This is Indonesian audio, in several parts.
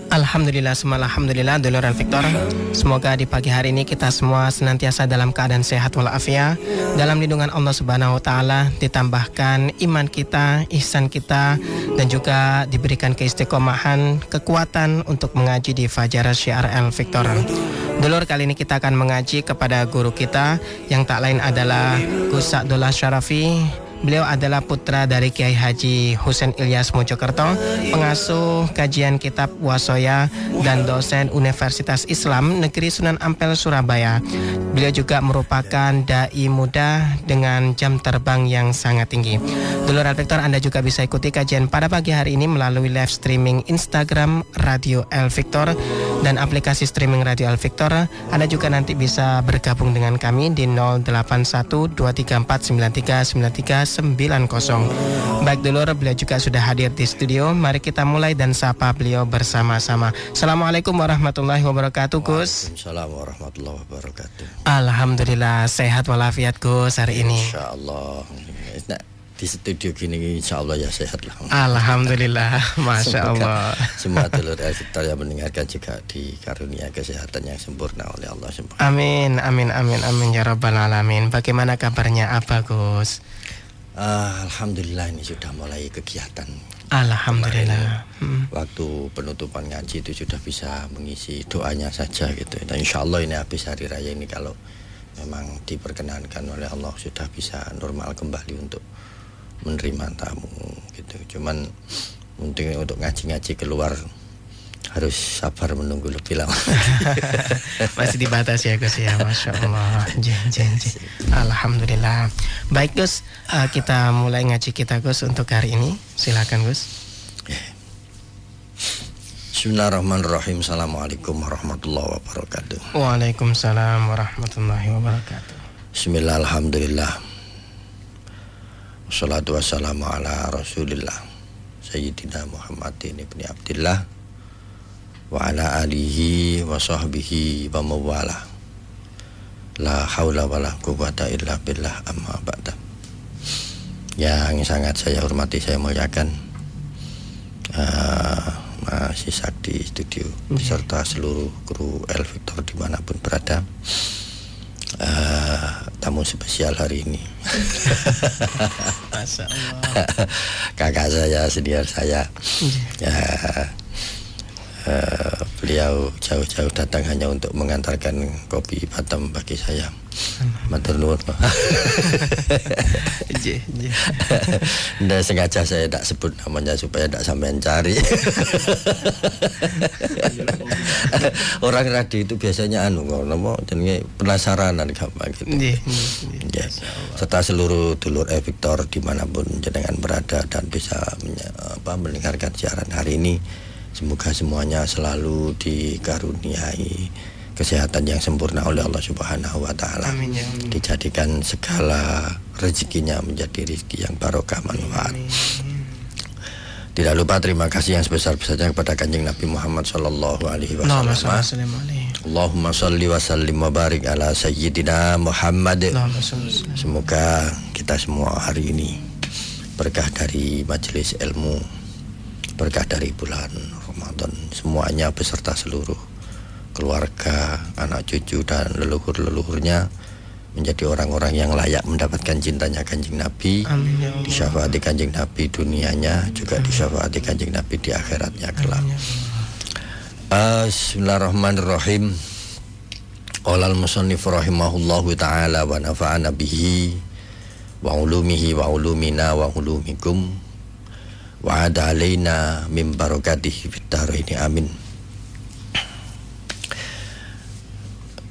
Alhamdulillah, alhamdulillah, dulur Victor. Semoga di pagi hari ini kita semua senantiasa dalam keadaan sehat walafiat, dalam lindungan Allah Subhanahu wa taala, ditambahkan iman kita, ihsan kita, dan juga diberikan keistiqomahan, kekuatan untuk mengaji di Fajar Syiar El Victor. Dulur, kali ini kita akan mengaji kepada guru kita yang tak lain adalah Gus Sa'dullah Syarafi. Beliau adalah putra dari Kiai Haji Husein Ilyas Mojokerto, pengasuh kajian kitab Wasoya dan dosen Universitas Islam Negeri Sunan Ampel Surabaya. Beliau juga merupakan dai muda dengan jam terbang yang sangat tinggi. Dulur Al-Victor, Anda juga bisa ikuti kajian pada pagi hari ini melalui live streaming Instagram Radio Al-Victor dan aplikasi streaming Radio Al-Victor. Anda juga nanti bisa bergabung dengan kami di 081234939390. Baik dulur, beliau juga sudah hadir di studio. Mari kita mulai dan sapa beliau bersama-sama. Assalamualaikum warahmatullahi wabarakatuh, Gus. Waalaikumsalam warahmatullahi wabarakatuh. Alhamdulillah sehat walafiat, Gus, hari ini. Insyaallah. Nah, di studio gini insyaallah ya sehat lah. Alhamdulillah, masya Allah. Semua dulur Al-Victor yang mendengarkan juga dikarunia kesehatan yang sempurna oleh Allah Subhanahu. Amin, amin, amin, amin ya rabbal alamin. Bagaimana kabarnya apa, Gus? Alhamdulillah ini sudah mulai kegiatan. Alhamdulillah. Waktu penutupan ngaji itu sudah bisa mengisi doanya saja gitu. Dan insya Allah ini habis hari raya ini kalau memang diperkenankan oleh Allah sudah bisa normal kembali untuk menerima tamu gitu. Cuman mungkin untuk ngaji-ngaji keluar harus sabar menunggu lebih lama. Masih dibatasi ya, Gus ya, masya Allah. Alhamdulillah. Baik, Gus, kita mulai ngaji kita, Gus, untuk hari ini. Silakan, Gus. Bismillahirrahmanirrahim. Assalamualaikum warahmatullahi wabarakatuh. Waalaikumsalam warahmatullahi wabarakatuh. Bismillah, alhamdulillah. Wassalatu wassalamu ala rasulillah Sayyidina Muhammadin ibni Abdillah wa ala alihi wa sahbihi wa mawala. La haula wa la quwwata illa billah, amma ba'da. Yang sangat saya hormati, saya muliakan Mas Isak di studio beserta seluruh kru Al-Victor dimanapun berada. Tamu spesial hari ini Masya Allah. Kakak saya, senior saya ya. Beliau jauh-jauh datang hanya untuk mengantarkan kopi Batam bagi saya. Matur nuwun. Nah, sengaja saya tak sebut namanya supaya tak sampean cari. Orang radio itu biasanya jenenge penasaran gampang gitu. Ya. Serta seluruh dulur Victor dimanapun jenengan berada dan bisa mendengarkan siaran hari ini. Semoga semuanya selalu dikaruniai kesehatan yang sempurna oleh Allah Subhanahu wa taala. Dijadikan segala rezekinya menjadi rezeki yang barokah manfaat. Tidak lupa terima kasih yang sebesar-besarnya kepada Kanjeng Nabi Muhammad sallallahu alaihi wasallam. Allahumma shalli wa sallim wa barik ala sayyidina Muhammad. Semoga kita semua hari ini berkah dari majelis ilmu, berkah dari bulan Ramadan, semuanya beserta seluruh keluarga, anak cucu dan leluhur-leluhurnya menjadi orang-orang yang layak mendapatkan cintanya Kanjeng Nabi. Disyafaati Kanjeng Nabi dunianya, juga disyafaati Kanjeng Nabi di akhiratnya kelak. Bismillahirrahmanirrahim. Qala al-musannif rahimahullahu taala wa nafa'ana bihi wa ulumihi wa ulumina wa ulumikum wa ada alaina min barakatihi fid dharaini amin.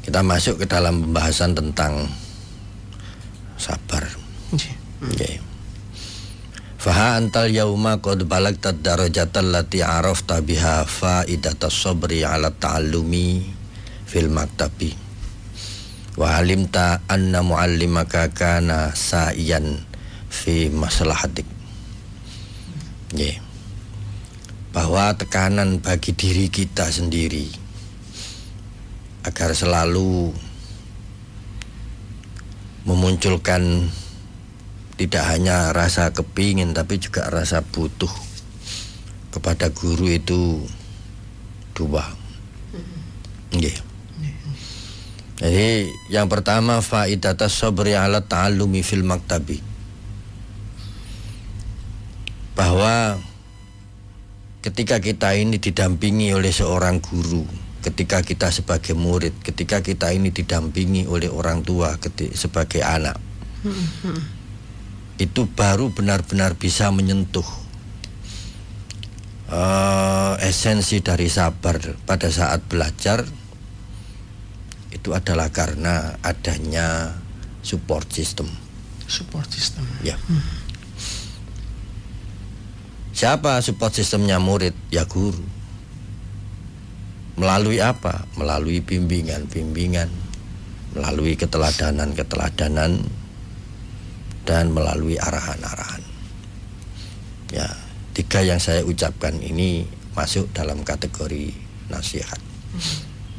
Kita masuk ke dalam pembahasan tentang sabar. Okay. Faha antal yauma qad balagta darajatal lati arafta biha faidatas sabri ala ta'allumi fil maktabi wa alimta anna muallimaka kana sa'iyan fi maslahatik. Bahwa tekanan bagi diri kita sendiri agar selalu memunculkan tidak hanya rasa kepingin tapi juga rasa butuh kepada guru itu dua. Nggih. Jadi yang pertama faidatus sabri ala ta'allumi fil maktabi. Bahwa ketika kita ini didampingi oleh seorang guru, ketika kita sebagai murid, ketika kita ini didampingi oleh orang tua sebagai anak, itu baru benar-benar bisa menyentuh esensi dari sabar pada saat belajar. Itu adalah karena adanya support system. Support system. Ya. Siapa support sistemnya? Murid, ya guru. Melalui apa? Melalui bimbingan, melalui keteladanan, dan melalui arahan-arahan. Ya, 3 yang saya ucapkan ini masuk dalam kategori nasihat.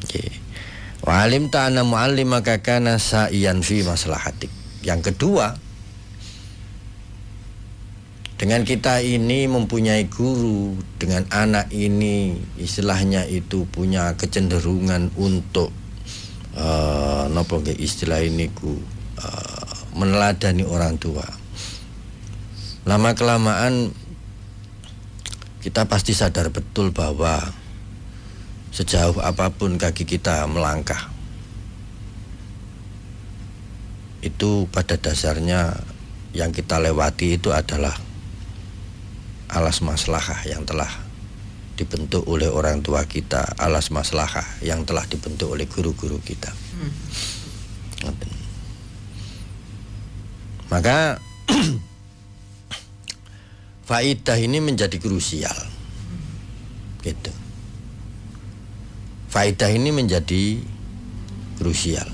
Okay. Wa alim ta'ana mu'allimaka kana sa'iyan fi maslahatik. Yang kedua, dengan kita ini mempunyai guru, dengan anak ini istilahnya itu punya kecenderungan untuk istilah ini meneladani orang tua. Lama kelamaan kita pasti sadar betul bahwa sejauh apapun kaki kita melangkah, itu pada dasarnya yang kita lewati itu adalah alas maslahah yang telah dibentuk oleh orang tua kita, alas maslahah yang telah dibentuk oleh guru-guru kita. Maka faidah ini menjadi krusial. Gitu. Faidah ini menjadi krusial.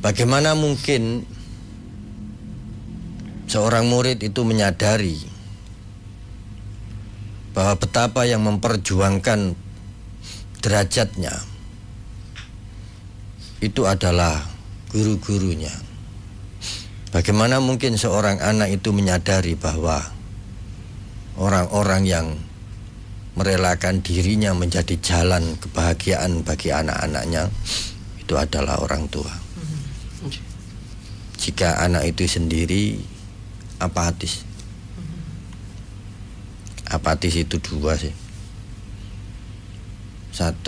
Bagaimana mungkin seorang murid itu menyadari bahwa betapa yang memperjuangkan derajatnya itu adalah guru-gurunya. Bagaimana mungkin seorang anak itu menyadari bahwa orang-orang yang merelakan dirinya menjadi jalan kebahagiaan bagi anak-anaknya itu adalah orang tua. Jika anak itu sendiri apatis. Apatis itu 2 sih. 1,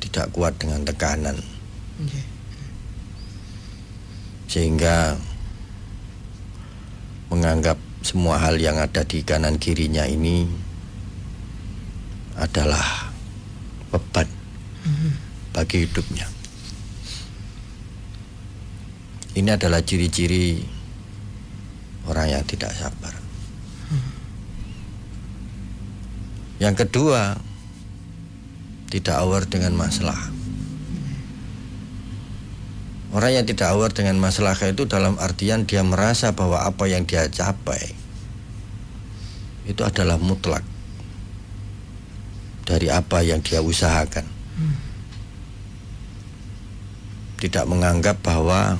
tidak kuat dengan tekanan, sehingga menganggap semua hal yang ada di kanan kirinya ini adalah beban bagi hidupnya. Ini adalah ciri-ciri orang yang tidak sabar. Yang kedua, tidak aware dengan masalah. Orang yang tidak aware dengan masalah itu dalam artian dia merasa bahwa apa yang dia capai itu adalah mutlak dari apa yang dia usahakan. Tidak menganggap bahwa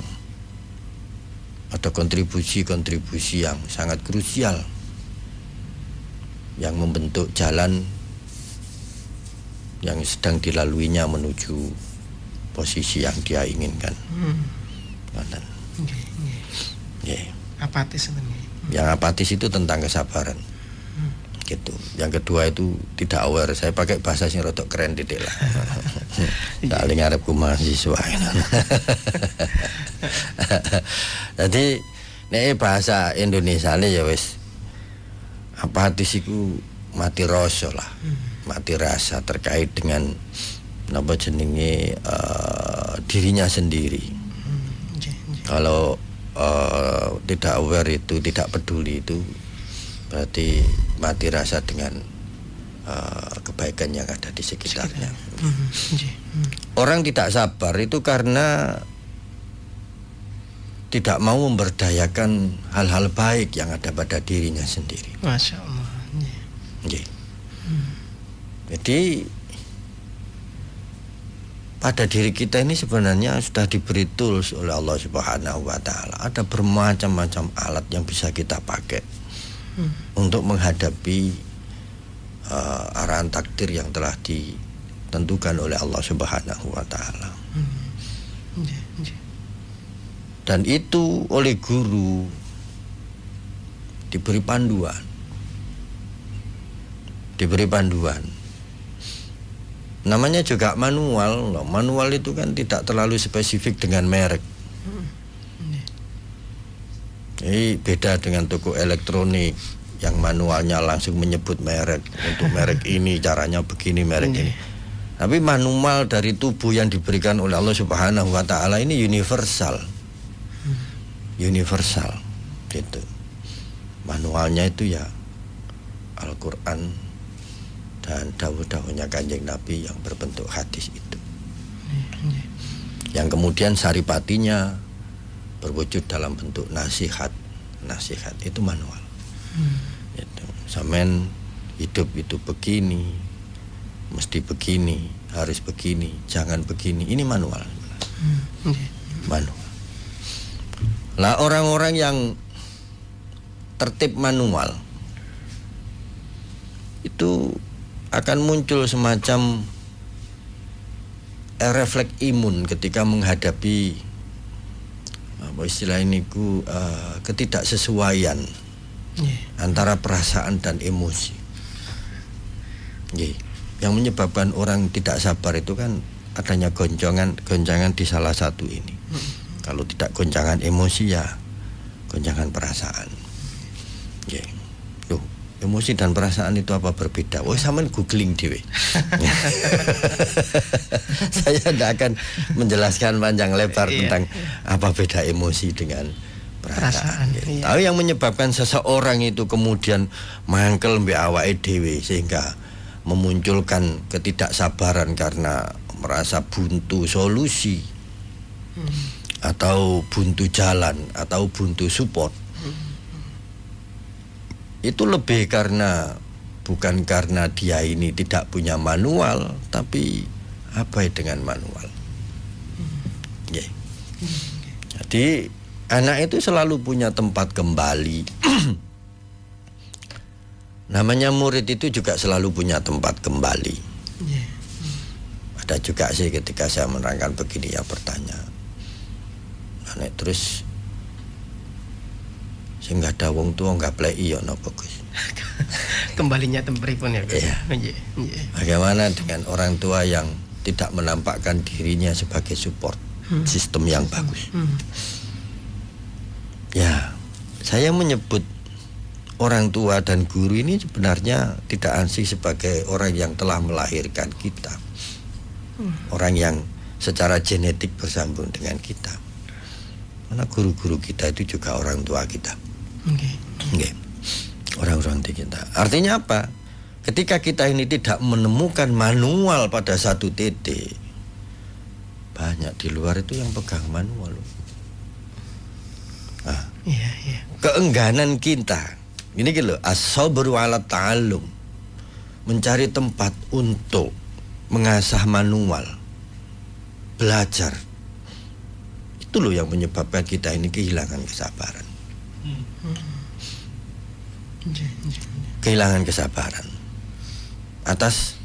ada kontribusi-kontribusi yang sangat krusial yang membentuk jalan yang sedang dilaluinya menuju posisi yang dia inginkan. Apatis sebenarnya. Yang apatis itu tentang kesabaran. Gitu. Yang kedua itu tidak aware. Saya pakai bahasa sing rodok keren titik lah. Saling ngarepku mahasiswa. Jadi nek bahasa Indonesia ne ya wis apatis iku mati rasa lah. Mati rasa terkait dengan napa jenenge dirinya sendiri. Kalau tidak aware itu, tidak peduli itu berarti mati rasa dengan kebaikan yang ada di sekitarnya. Orang tidak sabar itu karena tidak mau memberdayakan hal-hal baik yang ada pada dirinya sendiri. Masya Allah. Jadi pada diri kita ini sebenarnya sudah diberi tools oleh Allah Subhanahu wa Ta'ala. Ada bermacam-macam alat yang bisa kita pakai untuk menghadapi arahan takdir yang telah ditentukan oleh Allah Subhanahu wa taala. Dan itu oleh guru diberi panduan. Namanya juga manual. Manual itu kan tidak terlalu spesifik dengan merek. Ini beda dengan toko elektronik yang manualnya langsung menyebut merek. Untuk merek ini caranya begini, merek ini. Tapi manual dari tubuh yang diberikan oleh Allah Subhanahu wa taala ini universal. Universal gitu. Manualnya itu ya Al-Qur'an dan dawuh-dawuhnya Kanjeng Nabi yang berbentuk hadis itu. Yang kemudian saripatinya berwujud dalam bentuk nasihat. Nasihat itu manual. Gitu. Sampean hidup itu begini, mesti begini, harus begini, jangan begini. Ini manual. Manual. Lah orang-orang yang tertib manual itu akan muncul semacam refleks imun ketika menghadapi apa istilah ini ketidaksesuaian antara perasaan dan emosi. Yang menyebabkan orang tidak sabar itu kan adanya goncangan di salah satu ini. Kalau tidak goncangan emosi ya goncangan perasaan. Loh, emosi dan perasaan itu apa berbeda? Oh, sampean googling dhewe. Saya tidak akan menjelaskan panjang lebar tentang apa beda emosi dengan perasaan. Tapi yang menyebabkan seseorang itu kemudian mangkel mbek awake dhewe sehingga memunculkan ketidaksabaran karena merasa buntu solusi atau buntu jalan atau buntu support. Itu lebih bukan karena dia ini tidak punya manual, tapi abai dengan manual. Jadi anak itu selalu punya tempat kembali. Namanya murid itu juga selalu punya tempat kembali. Ada juga sih ketika saya menerangkan begini ya bertanya, anak terus sehingga ada wong tua nggak play iyo nopo Gus. Kembalinya tempripun ya Gus. Bagaimana dengan orang tua yang tidak menampakkan dirinya sebagai support sistem yang bagus? Ya, saya menyebut orang tua dan guru ini sebenarnya tidak asing sebagai orang yang telah melahirkan kita, orang yang secara genetik bersambung dengan kita. Karena guru-guru kita itu juga orang tua kita. Orang-orang tua kita. Artinya apa? Ketika kita ini tidak menemukan manual pada satu titik, banyak di luar itu yang pegang manual. Keengganan kita ini gitu, as-sabru ala ta'allum, mencari tempat untuk mengasah manual, belajar. Itu loh yang menyebabkan kita ini kehilangan kesabaran. Kehilangan kesabaran atas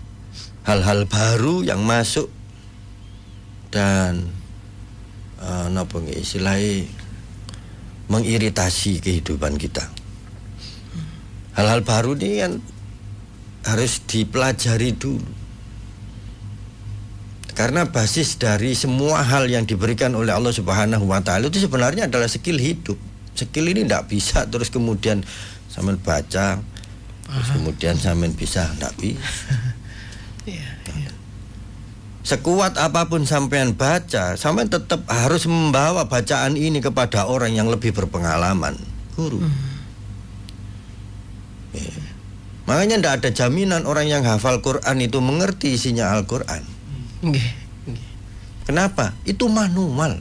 hal-hal baru yang masuk dan istilahnya mengiritasi kehidupan kita. Hal-hal baru ini kan harus dipelajari dulu. Karena basis dari semua hal yang diberikan oleh Allah Subhanahu wa taala itu sebenarnya adalah skill hidup. Skill ini tidak bisa terus kemudian sampean baca terus kemudian sampean bisa, tidak bisa. Sekuat apapun sampean baca, sampean tetap harus membawa bacaan ini kepada orang yang lebih berpengalaman, guru. Makanya tidak ada jaminan orang yang hafal Quran itu mengerti isinya Al-Quran. Kenapa? Itu manual.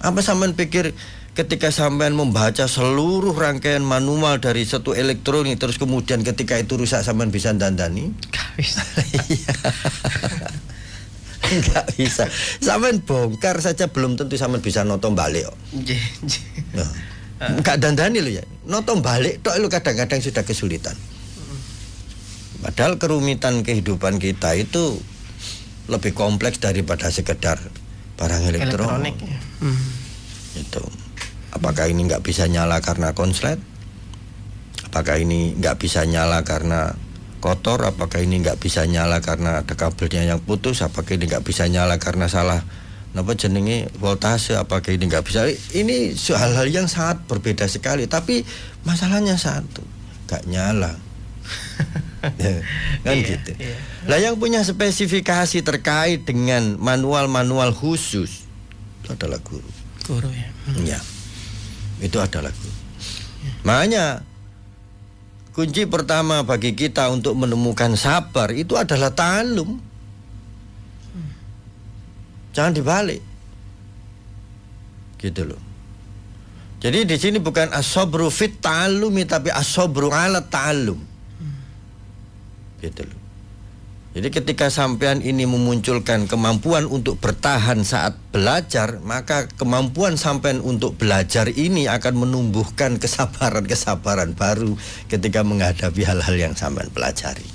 Apa sampean pikir ketika sampean membaca seluruh rangkaian manual dari satu elektronik terus kemudian ketika itu rusak sampean bisa dandani? Gak bisa. Enggak bisa. Sampean bongkar saja belum tentu sampean bisa nonton balik kok. Enggak dandani lo ya. Nonton balik tok lo kadang-kadang sudah kesulitan. Padahal kerumitan kehidupan kita itu lebih kompleks daripada sekedar barang elektronik. Ya. Itu. Apakah ini nggak bisa nyala karena konslet? Apakah ini nggak bisa nyala karena kotor? Apakah ini nggak bisa nyala karena ada kabelnya yang putus? Apakah ini nggak bisa nyala karena salah apa jenenge voltase? Apakah ini nggak bisa? Ini hal-hal yang sangat berbeda sekali. Tapi masalahnya satu, nggak nyala. Kan gitu. Lah yang punya spesifikasi terkait dengan manual-manual khusus itu adalah guru. Guru ya. Ya. Itu adalah guru. Makanya kunci pertama bagi kita untuk menemukan sabar itu adalah ta'allum. Jangan dibalik. Gitu loh. Jadi di sini bukan as-sabru fit ta'allumi tapi as-sabru 'ala ta'allum. Gitu loh. Jadi ketika sampean ini memunculkan kemampuan untuk bertahan saat belajar, maka kemampuan sampean untuk belajar ini akan menumbuhkan kesabaran-kesabaran baru ketika menghadapi hal-hal yang sampean pelajari.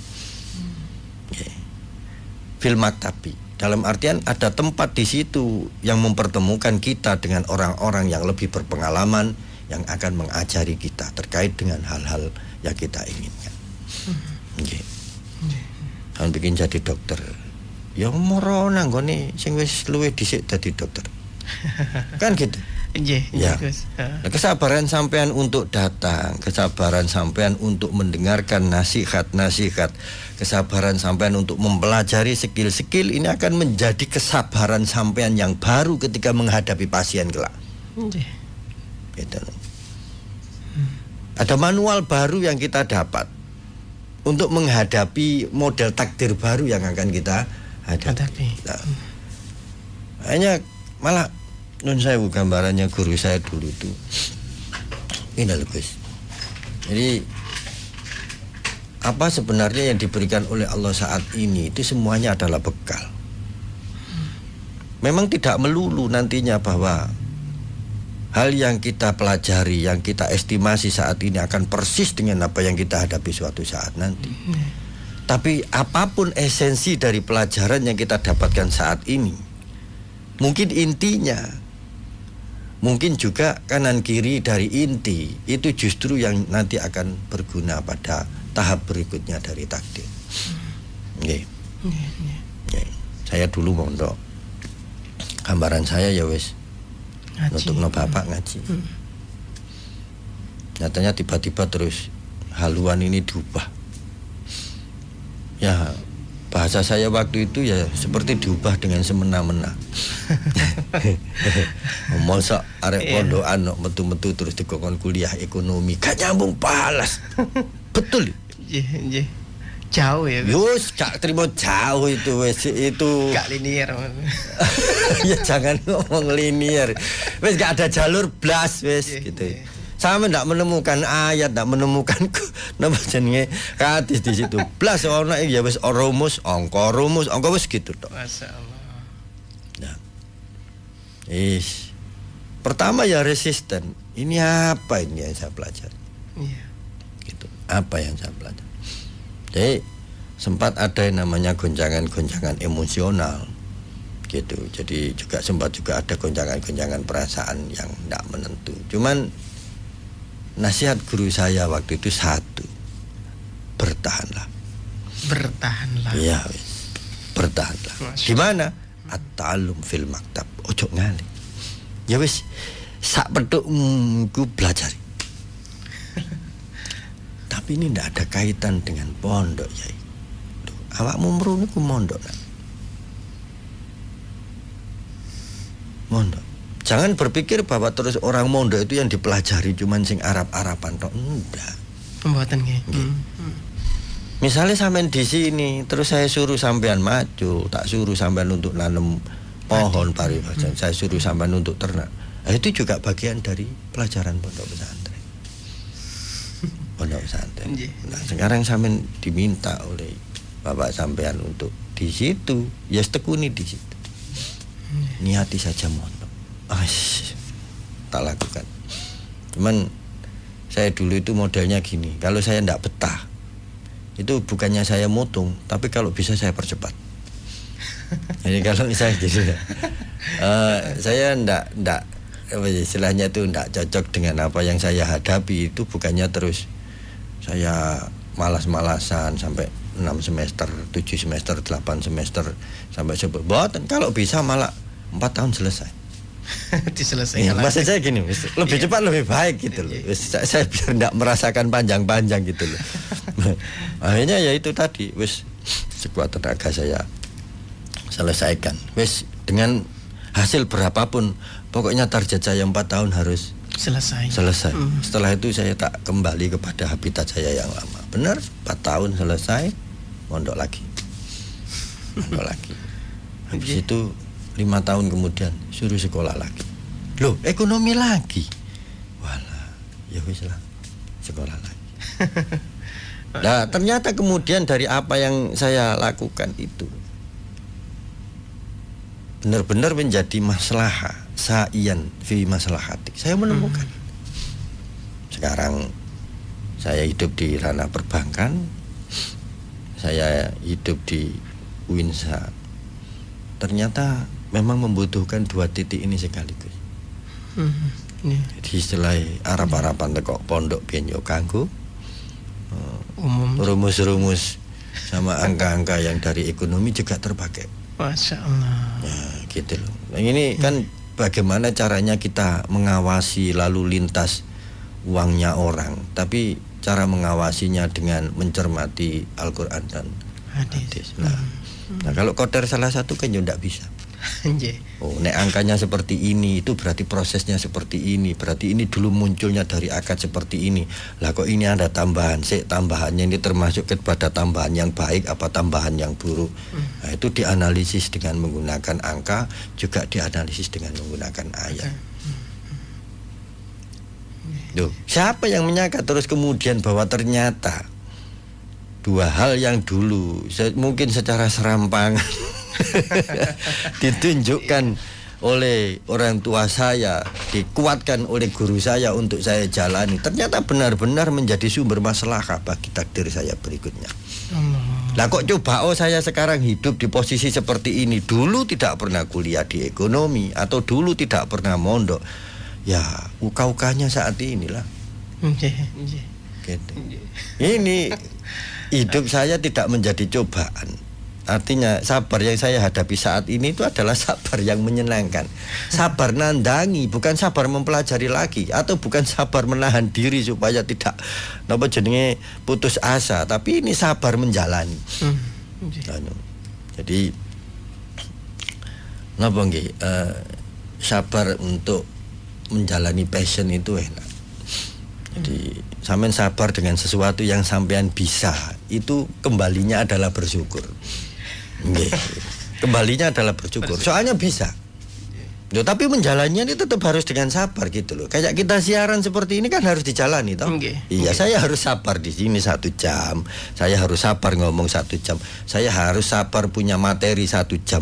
Fil maktabi, dalam artian ada tempat di situ yang mempertemukan kita dengan orang-orang yang lebih berpengalaman yang akan mengajari kita terkait dengan hal-hal yang kita inginkan. Kan bikin jadi dokter. Ya moro nang gone sing wis luwih dhisik dadi dokter. Kan gitu. Nggih, ya. Nah, kesabaran sampean untuk datang, kesabaran sampean untuk mendengarkan nasihat-nasihat, kesabaran sampean untuk mempelajari skill-skill ini akan menjadi kesabaran sampean yang baru ketika menghadapi pasien kelak. Nggih. Gitu. Ada manual baru yang kita dapat untuk menghadapi model takdir baru yang akan kita hadapi. Nah, hanya malah nun sewu gambarannya guru saya dulu itu ini loh Gus. Jadi apa sebenarnya yang diberikan oleh Allah saat ini itu semuanya adalah bekal. Memang tidak melulu nantinya bahwa hal yang kita pelajari, yang kita estimasi saat ini akan persis dengan apa yang kita hadapi suatu saat nanti. Tapi apapun esensi dari pelajaran yang kita dapatkan saat ini, mungkin intinya, mungkin juga kanan kiri dari inti, itu justru yang nanti akan berguna pada tahap berikutnya dari takdir. Saya dulu mondok, gambaran saya ya wes untuk no bapak ngaji. Nyatanya tiba-tiba terus haluan ini diubah. Ya bahasa saya waktu itu ya seperti diubah dengan semena-mena. Mosok arek pondokan metu-metu terus dikongkon kuliah ekonomi, gak nyambung balas. Betul. Nggih. Jauh ya. Yus, gak terima jauh itu wes itu. Gak linear. Ya jangan ngomong linear. Wes gak ada jalur blas wes gitu. Sama ndak menemukan ayat, ndak menemukan nama jenenge hadis di situ. Blas ono ya wes rumus, angka wes gitu tok. Masyaallah. Nah. Pertama ya resisten. Ini apa ini yang saya pelajari? Iya. Gitu. Apa yang saya pelajari? Jadi sempat ada yang namanya gonjangan-gonjangan emosional gitu. Jadi juga sempat juga ada gonjangan-gonjangan perasaan yang tidak menentu. Cuman nasihat guru saya waktu itu satu, bertahanlah. Bertahanlah. Iya, bertahanlah. Gimana? At-ta'allum fil maktab. Ojo ngali. Ya wis sak pedhokku belajar. Tapi ini tidak ada kaitan dengan pondok ya. Awakmu mrene ku mondok nak. Mondok. Jangan berpikir bahwa terus orang mondok itu yang dipelajari cuman sing Arab-Araban tok. Enggak. Pembuatan nggih. Misalnya sampean di sini terus saya suruh sampean maju, tak suruh sampean untuk nanam pohon paribasan, saya suruh sampean untuk ternak. Nah, itu juga bagian dari pelajaran pondok pesantren. Pondok pesantren. Nah, sekarang sampean diminta oleh bapak sampean untuk di situ, ya tekuni di situ. Niati saja mondok. Tak lakukan. Cuman saya dulu itu modelnya gini, kalau saya ndak betah itu bukannya saya motong, tapi kalau bisa saya percepat. Jadi kalau misalnya gitu, saya ndak istilahnya itu ndak cocok dengan apa yang saya hadapi, itu bukannya terus saya malas-malasan sampai 6 semester, 7 semester, 8 semester sampai boten, kalau bisa malah 4 tahun selesai. Diselesaikan. Maksud saya gini, lebih cepat lebih baik gitu loh. Saya biar tidak merasakan panjang-panjang gitu loh. Akhirnya ya itu tadi, wis sekuat tenaga saya selesaikan. Wis dengan hasil berapapun, pokoknya target saya 4 tahun harus selesai. Setelah itu saya tak kembali kepada habitat saya yang lama. Benar, 4 tahun selesai, mondok lagi. Habis itu 5 tahun kemudian suruh sekolah lagi. Loh, ekonomi lagi. Walah, ya wis lah, sekolah lagi. Nah, ternyata kemudian dari apa yang saya lakukan itu benar-benar menjadi maslahah, sa'ian fi maslahati. Saya menemukan. Sekarang saya hidup di ranah perbankan. Saya hidup di Winsa. Ternyata memang membutuhkan 2 titik ini sekaligus. Jadi istilah Arab-Araban teko pondok biyen yo kanggo rumus-rumus sama angka-angka yang dari ekonomi juga terpakai. Masya Allah. Ya, gitu loh. Nah, ini kan bagaimana caranya kita mengawasi lalu lintas uangnya orang, tapi cara mengawasinya dengan mencermati Al-Quran dan hadis. Nah, kalau kotor salah satu kan ya tidak bisa. Oh, nek angkanya seperti ini, itu berarti prosesnya seperti ini, berarti ini dulu munculnya dari akad seperti ini. Lah kok ini ada tambahan, tambahannya ini termasuk kepada tambahan yang baik apa tambahan yang buruk. Nah, itu dianalisis dengan menggunakan angka, juga dianalisis dengan menggunakan ayat. Duh, siapa yang menyangka terus kemudian bahwa ternyata 2 hal yang dulu mungkin secara serampangan ditunjukkan oleh orang tua saya, dikuatkan oleh guru saya untuk saya jalani, ternyata benar-benar menjadi sumber maslahah bagi takdir saya berikutnya. Lah kok coba saya sekarang hidup di posisi seperti ini, dulu tidak pernah kuliah di ekonomi atau dulu tidak pernah mondok, ya uka-ukanya saat inilah. Gitu. Ini hidup saya tidak menjadi cobaan. Artinya sabar yang saya hadapi saat ini itu adalah sabar yang menyenangkan. Sabar nandangi, bukan sabar mempelajari lagi, atau bukan sabar menahan diri supaya tidak napa jenenge putus asa, tapi ini sabar menjalani. Jadi napa nggih, sabar untuk menjalani passion itu enak. Jadi sampean sabar dengan sesuatu yang sampean bisa, itu kembalinya adalah bersyukur. Nggih. Kembalinya adalah bersyukur. Soalnya bisa. Loh, tapi menjalannya ini tetap harus dengan sabar gitu loh. Kayak kita siaran seperti ini kan harus dijalani toh. Iya, saya harus sabar di sini 1 jam. Saya harus sabar ngomong 1 jam. Saya harus sabar punya materi 1 jam.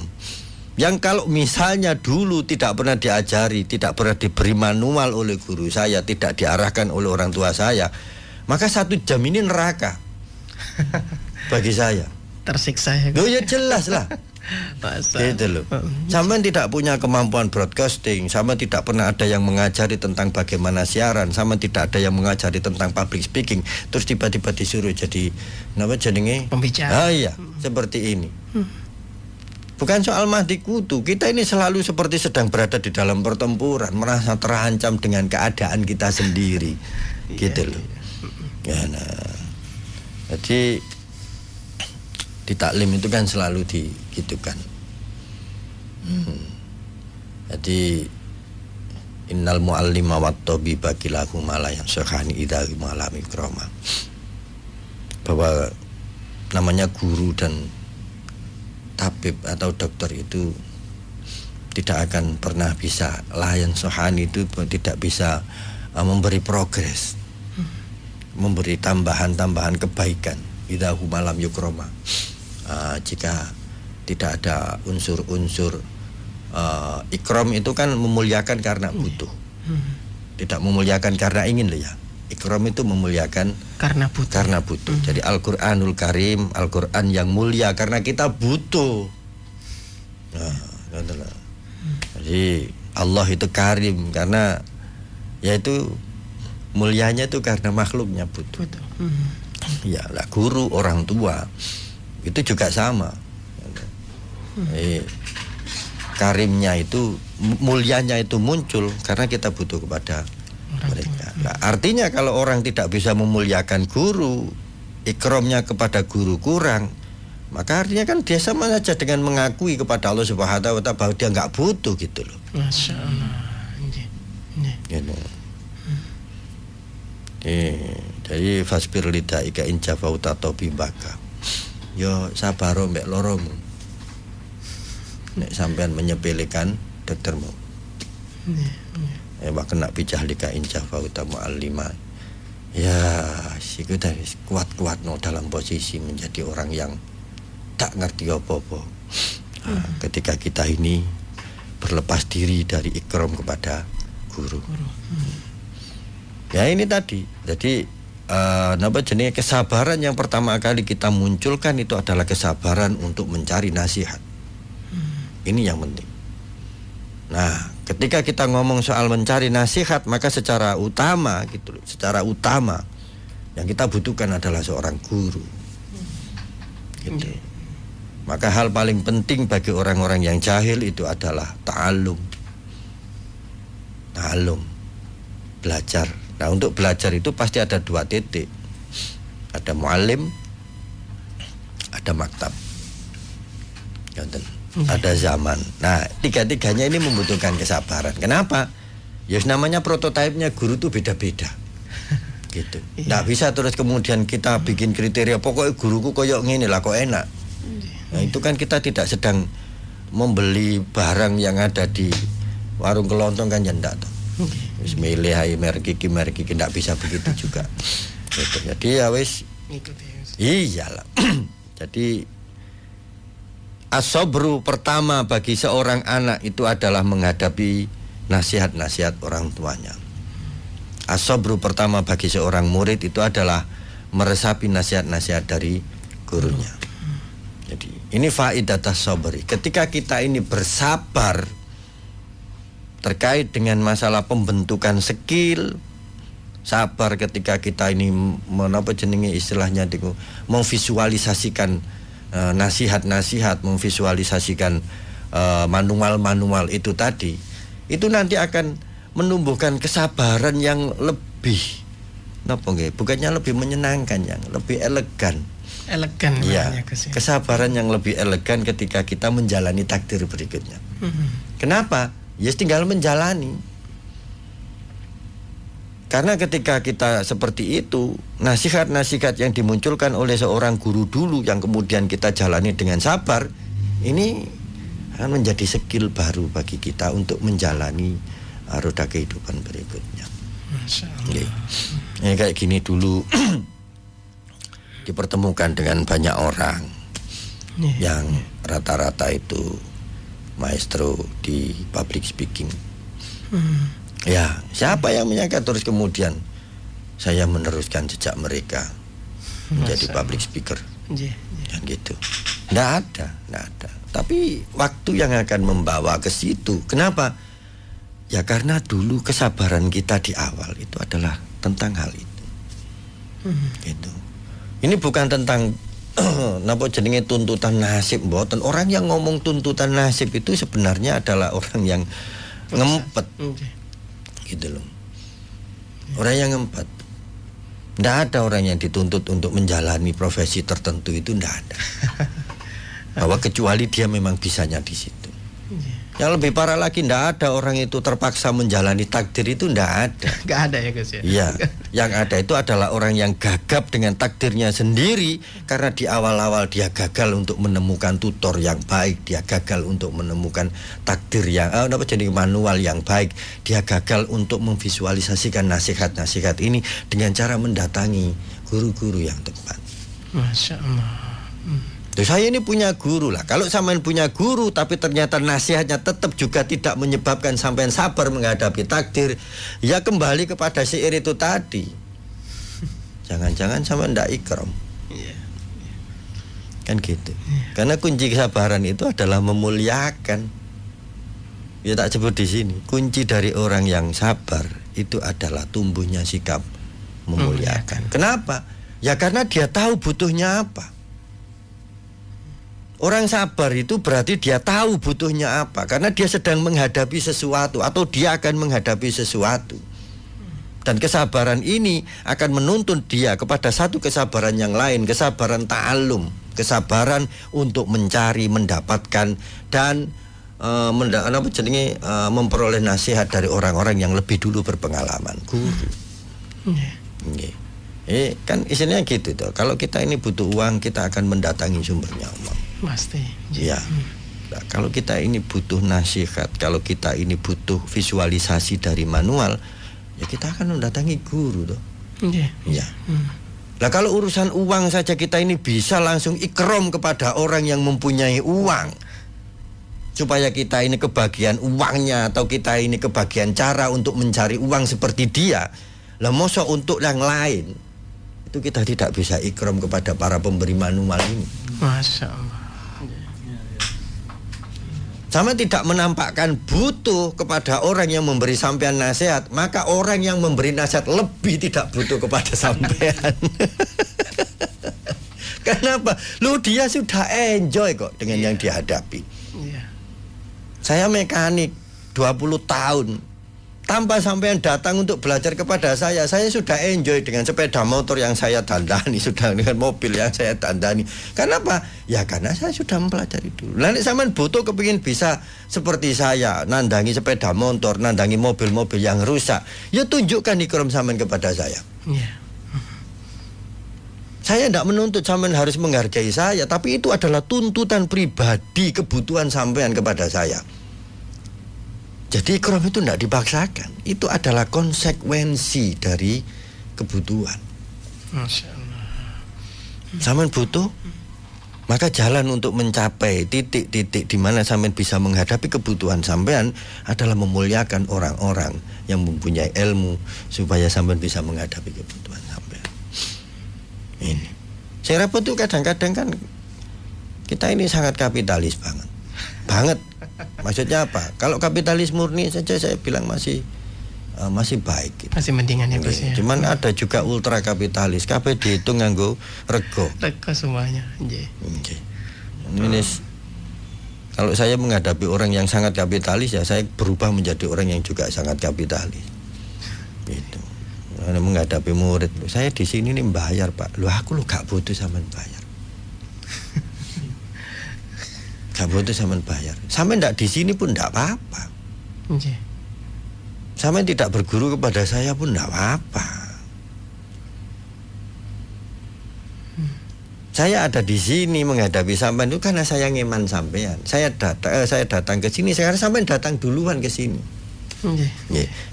Yang kalau misalnya dulu tidak pernah diajari, tidak pernah diberi manual oleh guru saya, tidak diarahkan oleh orang tua saya, maka 1 jam ini neraka bagi saya. Tersiksa ya. Loh ya jelas lah. Gitu loh. Sampai tidak punya kemampuan broadcasting, sama tidak pernah ada yang mengajari tentang bagaimana siaran, sama tidak ada yang mengajari tentang public speaking, terus tiba-tiba disuruh jadi apa jenenge? Pembicara. Iya, seperti ini. Bukan soal mati kutu, kita ini selalu seperti sedang berada di dalam pertempuran, merasa terancam dengan keadaan kita sendiri. Gitu loh. Ya, nah. Jadi di taklim itu kan selalu digitukan. Jadi innal muallima wat tabiba kilahu mala yang syahani idza malami kroma. Bahwa namanya guru dan tabib atau dokter itu tidak akan pernah bisa, layan sohani itu tidak bisa memberi progres, memberi tambahan-tambahan kebaikan idza malam yukroma. Jika tidak ada unsur-unsur ikram itu kan memuliakan karena butuh. tidak memuliakan karena ingin loh ya. Ikram itu memuliakan karena butuh. Jadi Al-Qur'anul Karim, Al-Qur'an yang mulia karena kita butuh. Nah, jadi Allah itu karim karena yaitu mulianya itu karena makhluknya butuh. Ya lah, guru, orang tua itu juga sama. Karimnya itu, mulianya itu muncul karena kita butuh kepada mereka. Nah, artinya kalau orang tidak bisa memuliakan guru, ikramnya kepada guru kurang, maka artinya kan dia sama saja dengan mengakui kepada Allah Subhanahu wa Ta'ala bahwa dia nggak butuh gitu loh. Masya Allah. Gitu. Jadi fasbir lidaika in jafauta tobibaka. Yo sabar mbek loromu. Nek sampean menyepelekan doktermu. Wak kena pijah lika in jafauta mu'allima. Ya, siku tadi kuat-kuat no dalam posisi menjadi orang yang tak ngerti apa-apa. Nah, ketika kita ini berlepas diri dari ikram kepada guru. Ya ini tadi. Jadi jenis kesabaran yang pertama kali kita munculkan itu adalah kesabaran untuk mencari nasihat. Ini yang penting. Nah, ketika kita ngomong soal mencari nasihat, maka secara utama gitu, secara utama yang kita butuhkan adalah seorang guru. Gitu. Maka hal paling penting bagi orang-orang yang jahil itu adalah ta'allum. Belajar. Nah, untuk belajar itu pasti ada dua titik. Ada muallim, ada maktab. Ada zaman. Nah, tiga-tiganya ini membutuhkan kesabaran. Kenapa? Ya namanya prototipenya guru itu beda-beda. Gitu. Nggak bisa terus kemudian kita bikin kriteria pokoknya guruku koyok ngene lah kok enak. Nah, itu kan kita tidak sedang membeli barang yang ada di warung kelontong kan ya ndak toh. Wis milih ae merek iki ndak bisa begitu juga. Gitu. Jadi ya wis iyalah. Jadi as-sabru pertama bagi seorang anak itu adalah menghadapi nasihat-nasihat orang tuanya. As-sabru pertama bagi seorang murid itu adalah meresapi nasihat-nasihat dari gurunya. Jadi ini faidatus sabri. Ketika kita ini bersabar terkait dengan masalah pembentukan skill, sabar ketika kita ini istilahnya memvisualisasikan nasihat-nasihat, memvisualisasikan manual-manual itu tadi, itu nanti akan menumbuhkan kesabaran yang lebih bukannya lebih menyenangkan, yang lebih elegan ya, kesabaran yang lebih elegan ketika kita menjalani takdir berikutnya. Kenapa? Ya tinggal menjalani. Karena ketika kita seperti itu, nasihat-nasihat yang dimunculkan oleh seorang guru dulu yang kemudian kita jalani dengan sabar, ini akan menjadi skill baru bagi kita untuk menjalani roda kehidupan berikutnya. Masya Allah. Ya, kayak gini dulu dipertemukan dengan banyak orang yang rata-rata itu maestro di public speaking. Ya, siapa yang menyangka terus kemudian saya meneruskan jejak mereka menjadi public speaker. Dan gitu. Nggak ada. Tapi waktu yang akan membawa ke situ. Kenapa? Ya karena dulu kesabaran kita di awal itu adalah tentang hal itu. Gitu. Ini bukan tentang napa jenenge tuntutan nasib mboten. Orang yang ngomong tuntutan nasib itu sebenarnya adalah orang yang ngempet. Gitu loh. Orang yang ngempet. Nggak ada orang yang dituntut untuk menjalani profesi tertentu, itu nggak ada. Bahwa kecuali dia memang bisanya di situ. Yang lebih parah lagi, nggak ada orang itu terpaksa menjalani takdir, itu nggak ada. Nggak ada ya Gus ya. Iya, yang ada itu adalah orang yang gagap dengan takdirnya sendiri karena di awal-awal dia gagal untuk menemukan tutor yang baik, dia gagal untuk menemukan takdir yang jadi manual yang baik, dia gagal untuk memvisualisasikan nasihat-nasihat ini dengan cara mendatangi guru-guru yang tepat. Masya Allah. Tuh, saya ini punya guru lah. Kalau sampean punya guru tapi ternyata nasihatnya tetap juga tidak menyebabkan sampean sabar menghadapi takdir, ya kembali kepada syair itu tadi. Jangan-jangan sampean ndak ikram. Kan gitu. Karena kunci kesabaran itu adalah memuliakan. Ya tak sebut di sini. Kunci dari orang yang sabar itu adalah tumbuhnya sikap memuliakan. Kenapa? Ya karena dia tahu butuhnya apa. Orang sabar itu berarti dia tahu butuhnya apa, karena dia sedang menghadapi sesuatu atau dia akan menghadapi sesuatu. Dan kesabaran ini akan menuntun dia kepada satu kesabaran yang lain, kesabaran ta'allum, kesabaran untuk mencari, mendapatkan dan memperoleh nasihat dari orang-orang yang lebih dulu berpengalaman. Guru. Kan istilahnya gitu tuh. Kalau kita ini butuh uang, kita akan mendatangi sumbernya Allah. Pasti. Ya. Nah, kalau kita ini butuh nasihat, kalau kita ini butuh visualisasi dari manual, ya kita akan mendatangi guru tuh. Ya. Nah, kalau urusan uang saja kita ini bisa langsung ikram kepada orang yang mempunyai uang, supaya kita ini kebagian uangnya atau kita ini kebagian cara untuk mencari uang seperti dia. Lah mosok untuk yang lain itu kita tidak bisa ikram kepada para pemberi manual ini. Masya Allah. Sama tidak menampakkan butuh kepada orang yang memberi sampean nasihat, maka orang yang memberi nasihat lebih tidak butuh kepada sampean. Kenapa? Lu dia sudah enjoy kok dengan yang dihadapi. Saya mekanik 20 tahun. Tanpa sampean datang untuk belajar kepada saya sudah enjoy dengan sepeda motor yang saya dandani, sudah dengan mobil yang saya dandani. Kenapa? Ya karena saya sudah mempelajari dulu. Nanti sampean butuh kepingin bisa seperti saya, nandangi sepeda motor, nandangi mobil-mobil yang rusak. Ya tunjukkan ikram sampean kepada saya. Saya tidak menuntut sampean harus menghargai saya, tapi itu adalah tuntutan pribadi, kebutuhan sampean kepada saya. Jadi ikram itu tidak dipaksakan. Itu adalah konsekuensi dari kebutuhan. Masya Allah. Sampean butuh, maka jalan untuk mencapai titik-titik di mana sampean bisa menghadapi kebutuhan sampean adalah memuliakan orang-orang yang mempunyai ilmu supaya sampean bisa menghadapi kebutuhan sampean. Ini. Saya repot tuh kadang-kadang kan kita ini sangat kapitalis banget. Maksudnya apa? Kalau kapitalis murni saja saya bilang masih baik gitu. Masih mendingan ya Gus ya. Cuman ada juga ultra kapitalis, kabeh dihitung nganggo rego. Rego semuanya. Nggih. Ini kalau saya menghadapi orang yang sangat kapitalis, ya saya berubah menjadi orang yang juga sangat kapitalis. Gitu. Menghadapi murid, saya di sini nih bayar Pak. Loh aku lo gak butuh sampean bayar. Gak butuh sampean bayar. Sampean ndak di sini pun ndak apa-apa. Sampean tidak berguru kepada saya pun ndak apa-apa. Saya ada di sini menghadapi sampean itu karena saya ngeman sampean. Saya datang ke sini sekarang sampean datang duluan ke sini.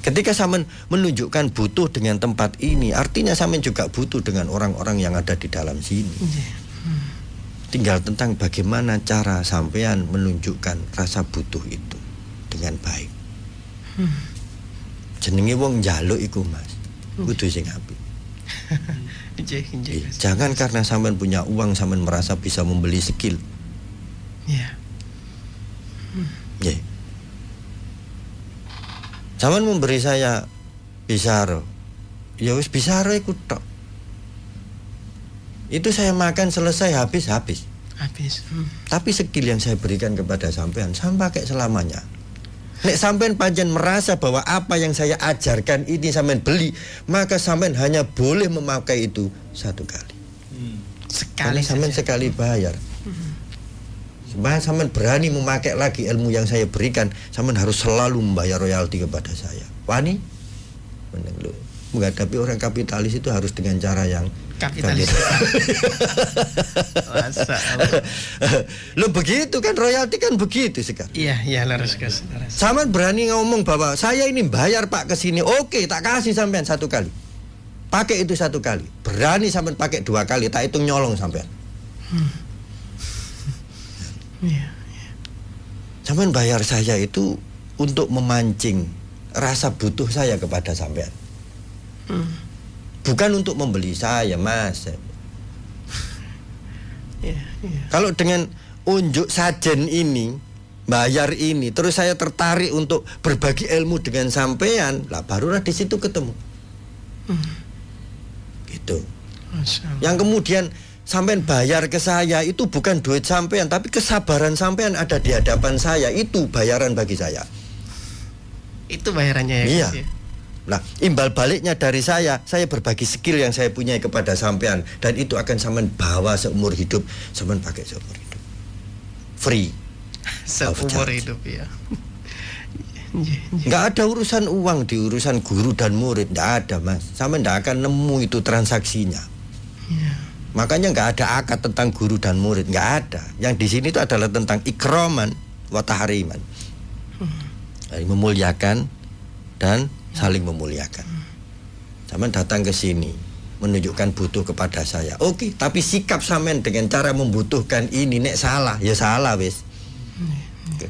Ketika sampean menunjukkan butuh dengan tempat ini, artinya sampean juga butuh dengan orang-orang yang ada di dalam sini. Tinggal tentang bagaimana cara sampean menunjukkan rasa butuh itu dengan baik. Jenenge wong njaluk iku Mas, kudu sing apik. Jangan karena sampean punya uang sampean merasa bisa membeli skill. Sampean memberi saya bisaro. Ya wis bisaro iku tok. Itu saya makan selesai habis. Tapi skill yang saya berikan kepada sampean pakai selamanya. Nek sampean pancen merasa bahwa apa yang saya ajarkan ini sampean beli, maka sampean hanya boleh memakai itu satu kali. Sekali sampean sekali bayar. Supaya sampean berani memakai lagi ilmu yang saya berikan, sampean harus selalu membayar royalti kepada saya. Wani? Menghadapi orang kapitalis itu harus dengan cara yang kapitalis. Lo begitu kan, royalti kan begitu sekarang. Iya laras. Sampean berani ngomong bahwa saya ini bayar Pak ke sini, oke tak kasih sampean satu kali. Pakai itu satu kali. Berani sampean pakai dua kali, tak hitung nyolong sampean. Sampean bayar saya itu untuk memancing rasa butuh saya kepada sampean. Bukan untuk membeli saya, Mas. Kalau dengan unjuk sajen ini, bayar ini, terus saya tertarik untuk berbagi ilmu dengan sampean, lah barulah di situ ketemu. Gitu. Yang kemudian sampean bayar ke saya itu bukan duit sampean, tapi kesabaran sampean ada di hadapan saya, itu bayaran bagi saya. Itu bayarannya ya. Iya. Nah, imbal baliknya dari saya berbagi skill yang saya punya kepada sampean, dan itu akan sampean bawa seumur hidup, sampean pakai seumur hidup. Free. Seumur hidup ya. Nggak ada urusan uang di urusan guru dan murid, nggak ada, Mas. Sampean nggak akan nemu itu transaksinya. Makanya nggak ada akad tentang guru dan murid, nggak ada. Yang di sini itu adalah tentang ikroman wa tahriman. Memuliakan dan saling memuliakan. Sampean datang ke sini menunjukkan butuh kepada saya. Oke, tapi sikap sampean dengan cara membutuhkan ini nek salah, ya salah wis.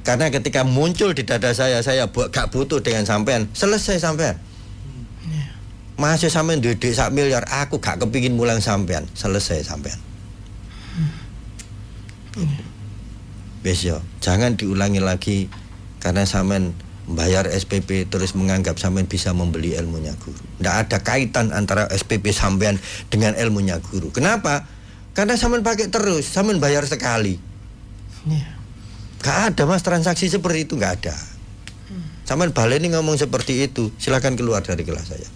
Karena ketika muncul di dada saya gak butuh dengan sampean, selesai sampean. Masih sampean duit 1 miliar, aku gak kepingin mulang sampean, selesai sampean. Wis yo, jangan diulangi lagi karena sampean bayar SPP terus menganggap sampean bisa membeli ilmunya guru. Nggak ada kaitan antara SPP sampean dengan ilmunya guru. Kenapa? Karena sampean pakai terus, sampean bayar sekali. Nggak ada, Mas, transaksi seperti itu nggak ada. Sampean baleni ngomong seperti itu, silakan keluar dari kelas saya.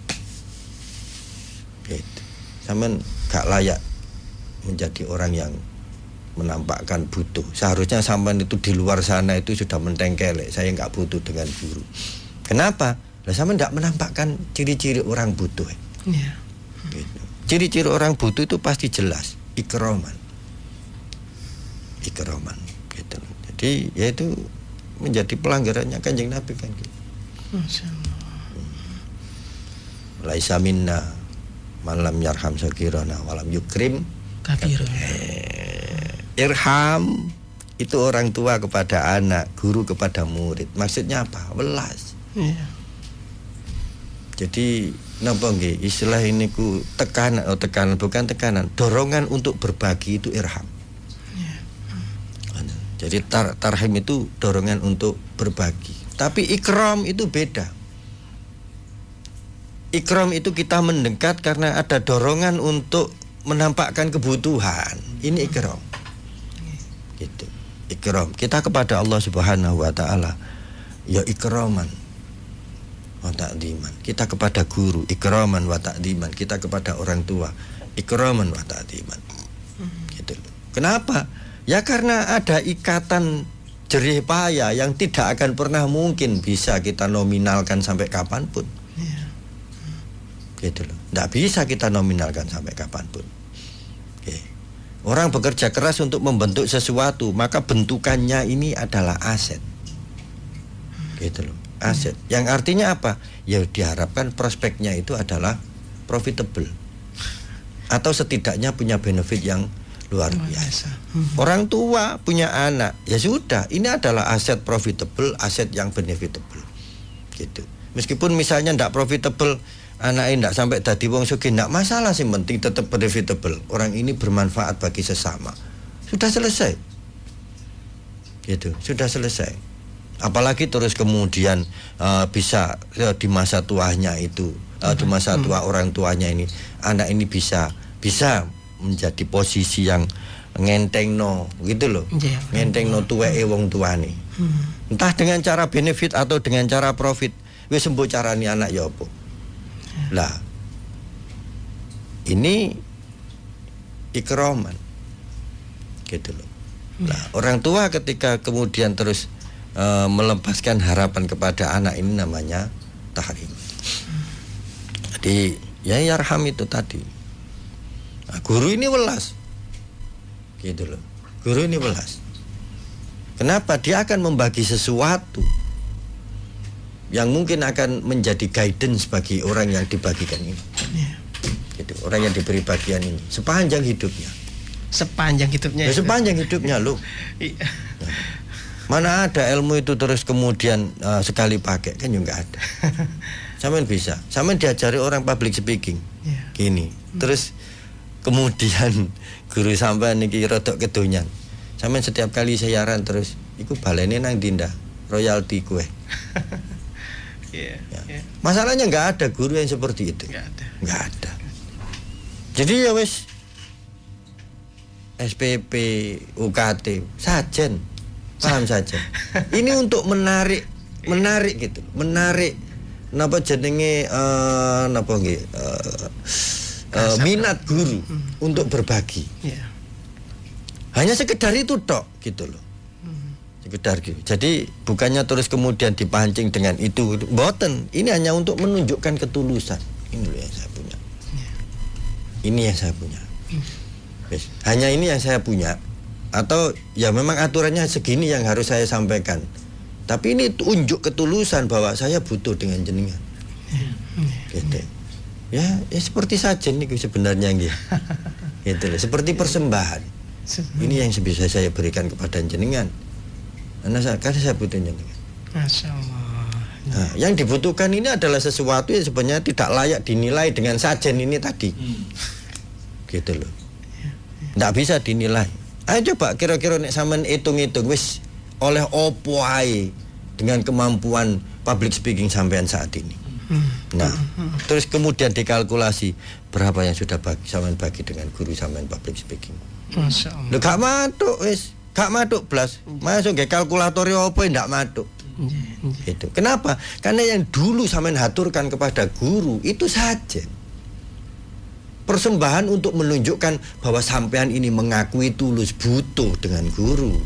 Gitu. Sampean nggak layak menjadi orang yang menampakkan butuh. Seharusnya sampean itu di luar sana itu sudah mentengkelek, saya nggak butuh dengan guru. Kenapa? Lah sampean nggak menampakkan ciri-ciri orang butuh. Gitu. Ciri-ciri orang butuh itu pasti jelas, ikroman. Gitu. Jadi ya itu menjadi pelanggarannya Kanjeng Nabi kan gitu. Laisa minna man lam yarham sagirana walam yukrim kabirana. Irham itu orang tua kepada anak, guru kepada murid. Maksudnya apa? Welas. Jadi napa nggih istilah ini ku tekanan bukan tekanan, dorongan untuk berbagi itu irham. Jadi tarhim itu dorongan untuk berbagi. Tapi ikram itu beda. Ikram itu kita mendekat karena ada dorongan untuk menampakkan kebutuhan. Ini ikram. Gitu. Ikram kita kepada Allah Subhanahu wa taala ya ikraman wa ta'diman. Kita kepada guru ikraman wa ta'diman, kita kepada orang tua ikraman wa ta'diman. Gitu. Kenapa? Ya karena ada ikatan jerih payah yang tidak akan pernah mungkin bisa kita nominalkan sampai kapanpun. Gitu loh. Nggak bisa kita nominalkan sampai kapanpun. Orang bekerja keras untuk membentuk sesuatu, maka bentukannya ini adalah aset. Gitu loh, aset. Yang artinya apa? Ya diharapkan prospeknya itu adalah profitable. Atau setidaknya punya benefit yang luar biasa. Orang tua punya anak, ya sudah, ini adalah aset profitable, aset yang benefitable. Gitu. Meskipun misalnya tidak profitable, anaknya tidak sampai tadi wong sugih, tidak masalah sih, penting tetap benefitable. Orang ini bermanfaat bagi sesama. Sudah selesai. Gitu, sudah selesai. Apalagi terus kemudian bisa di masa tuanya itu, di masa tua orang tuanya ini, anak ini bisa menjadi posisi yang ngentengno, gitu loh. Ngentengno tuweke wong tuane. Entah dengan cara benefit atau dengan cara profit. Wis sembuh carane anak ya apa? Lah, ini ikroman, gitu loh. Nah, orang tua ketika kemudian terus melepaskan harapan kepada anak, ini namanya tahrim. Jadi ya yarham itu tadi. Nah, guru ini welas, gitu loh. Guru ini welas. Kenapa? Dia akan membagi sesuatu yang mungkin akan menjadi guidance bagi orang yang dibagikan ini. Gitu, orang yang diberi bagian ini sepanjang hidupnya. Sepanjang hidupnya. Sepanjang hidupnya loh. Mana ada ilmu itu terus kemudian sekali pakai, kan juga ada. Sampean bisa, sampean diajari orang public speaking, gini. Terus kemudian guru sampean niki rodok kedonyan. Sampean setiap kali siaran terus, iku balene nang dinda royalti kue. Masalahnya nggak ada guru yang seperti itu. Nggak ada. Jadi ya wes SPP, UKT, sajen, paham saja. Ini untuk menarik gitu, menarik. Napa jenenge napa nggih minat guru untuk berbagi. Hanya sekedar itu tok gitu loh. Sekedar gitu. Jadi bukannya terus kemudian dipancing dengan itu, mboten. Ini hanya untuk menunjukkan ketulusan. Ini loh yang saya punya. Ini yang saya punya. Hanya ini yang saya punya. Atau ya memang aturannya segini yang harus saya sampaikan. Tapi ini unjuk ketulusan bahwa saya butuh dengan jenengan. Gitu. Ya seperti sajen nih sebenarnya gitu. Gitu loh. Seperti persembahan. Ini yang bisa saya berikan kepada jenengan. Karena saya butuh jenengan. Masya Allah. Nah, yang dibutuhkan ini adalah sesuatu yang sebenarnya tidak layak dinilai dengan sajen ini tadi. Gitu loh. Nggak bisa dinilai. Ayo coba kira-kira nek sampean hitung-hitung wis oleh opo ae dengan kemampuan public speaking sampean saat ini. Nah, terus kemudian dikalkulasi berapa yang sudah sampean bagi dengan guru sampean public speaking. Masya Allah. Lho gak matuk wis, gak matuk blas. Masuk nggih kalkulator opo ndak matuk. Gitu. Kenapa? Karena yang dulu sampean haturkan kepada guru itu saja. Persembahan untuk menunjukkan bahwa sampean ini mengakui tulus butuh dengan guru.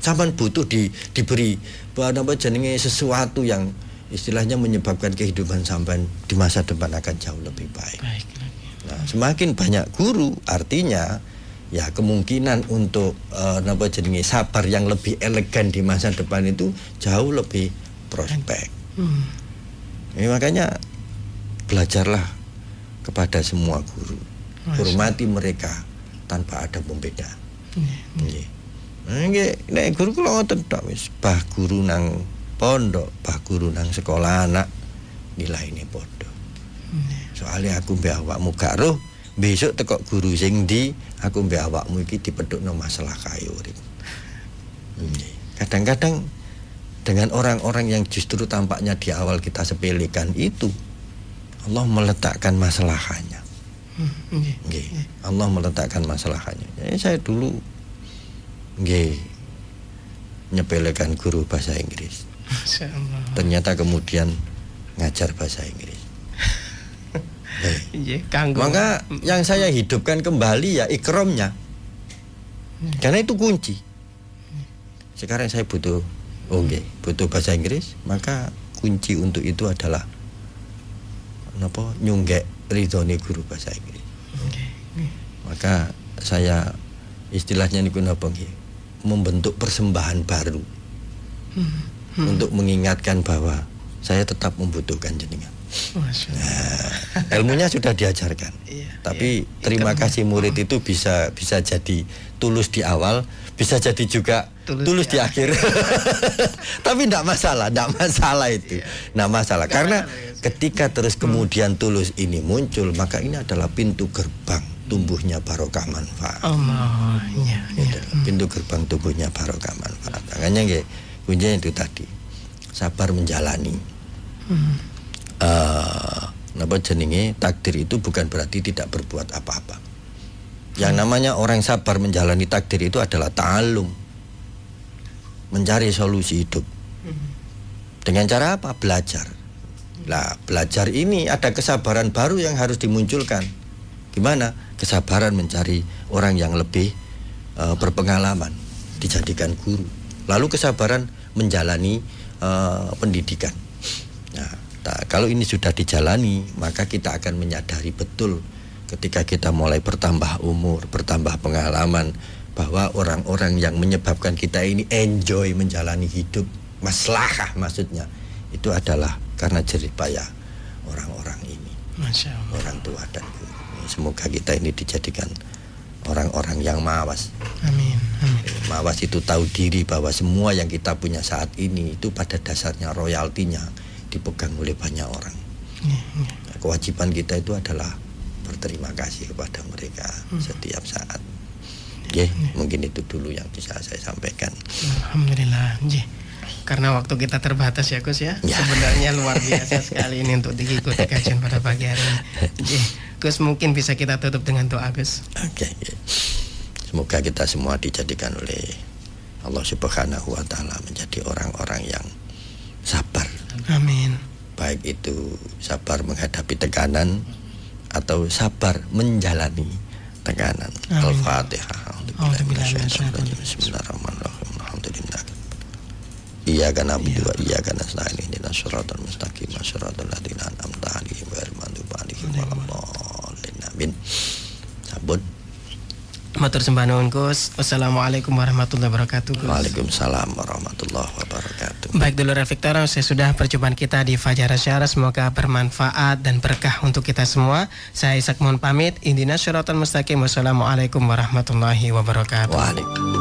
Sampean butuh diberi apa jenenge sesuatu yang istilahnya menyebabkan kehidupan sampean di masa depan akan jauh lebih baik. Nah, semakin banyak guru artinya ya kemungkinan untuk apa jenenge sabar yang lebih elegan di masa depan itu jauh lebih prospek. Makanya belajarlah kepada semua guru, hormati mereka tanpa ada pembedaan. Nek guru kula ngoten tok wis, bah guru nang pondok, bah guru nang sekolah anak nilaine padha. Soalnya aku mbek awakmu gak roh, besok teko guru sing ndi, aku mbek awakmu iki dipethukno masalah kae urip. Kadang-kadang dengan orang-orang yang justru tampaknya di awal kita sepelekan itu, Allah meletakkan masalahnya. Allah meletakkan masalahnya. Saya dulu nyepelekan guru bahasa Inggris. Ternyata kemudian ngajar bahasa Inggris. Maka yang saya hidupkan kembali ya ikromnya. Karena itu kunci. Sekarang saya butuh bahasa Inggris, maka kunci untuk itu adalah nyunggek ridhone guru bahasa Inggris. Maka saya istilahnya niku napa nggih, membentuk persembahan baru untuk mengingatkan bahwa saya tetap membutuhkan jenengan. Nah, ilmunya sudah diajarkan. Tapi terima kasih murid itu bisa jadi tulus di awal, bisa jadi juga tulus di akhir. Tapi enggak masalah itu. Enggak masalah karena ketika terus kemudian tulus ini muncul, maka ini adalah pintu gerbang tumbuhnya barokah manfaat. Pintu gerbang tumbuhnya barokah manfaat. Makanya nggih, kuncinya itu tadi. Sabar menjalani. Napa jenenge takdir itu bukan berarti tidak berbuat apa-apa. Yang namanya orang sabar menjalani takdir itu adalah ta'allum, mencari solusi hidup. Dengan cara apa? Belajar. Nah, belajar ini ada kesabaran baru yang harus dimunculkan. Gimana? Kesabaran mencari orang yang lebih berpengalaman, dijadikan guru. Lalu kesabaran menjalani pendidikan. Nah, kalau ini sudah dijalani, maka kita akan menyadari betul ketika kita mulai bertambah umur, bertambah pengalaman, bahwa orang-orang yang menyebabkan kita ini enjoy menjalani hidup, maslahah maksudnya, itu adalah karena jerih payah orang-orang ini. Masya Allah. Orang tua dan guru. Semoga kita ini dijadikan orang-orang yang mawas. Amin. Amin. Mawas itu tahu diri bahwa semua yang kita punya saat ini itu pada dasarnya royaltinya dipegang oleh banyak orang. Kewajiban kita itu adalah berterima kasih kepada mereka setiap saat. Mungkin itu dulu yang bisa saya sampaikan. Alhamdulillah. Karena waktu kita terbatas ya Gus ya. Sebenarnya luar biasa sekali ini untuk diikuti kajian pada pagi hari ini. Gus, mungkin bisa kita tutup dengan doa Gus. Oke. Semoga kita semua dijadikan oleh Allah Subhanahu wa taala menjadi orang-orang yang sabar. Amin. Baik itu sabar menghadapi tekanan atau sabar menjalani tekanan. Al-Fatihah. Bismillahirrahmanirrahim. Alhamdulillah. Iyyaka na'budu wa iyyaka nasta'in. Ihdinas siratal mustaqim. Siratal ladzina an'amta 'alaihim ghairil maghdubi 'alaihim waladdallin. Amin. Sampun. Matur sembah nuwun Gus. Wassalamualaikum warahmatullahi wabarakatuh Gus. Waalaikumsalam warahmatullahi wabarakatuh. Baik dulur Victor, saya sudah perjumpaan kita di Fajar Asyara. Semoga bermanfaat dan berkah untuk kita semua. Saya Ishak mohon pamit. Ihdinas siratal mustaqim. Wassalamualaikum warahmatullahi wabarakatuh. Waalaikumsalam.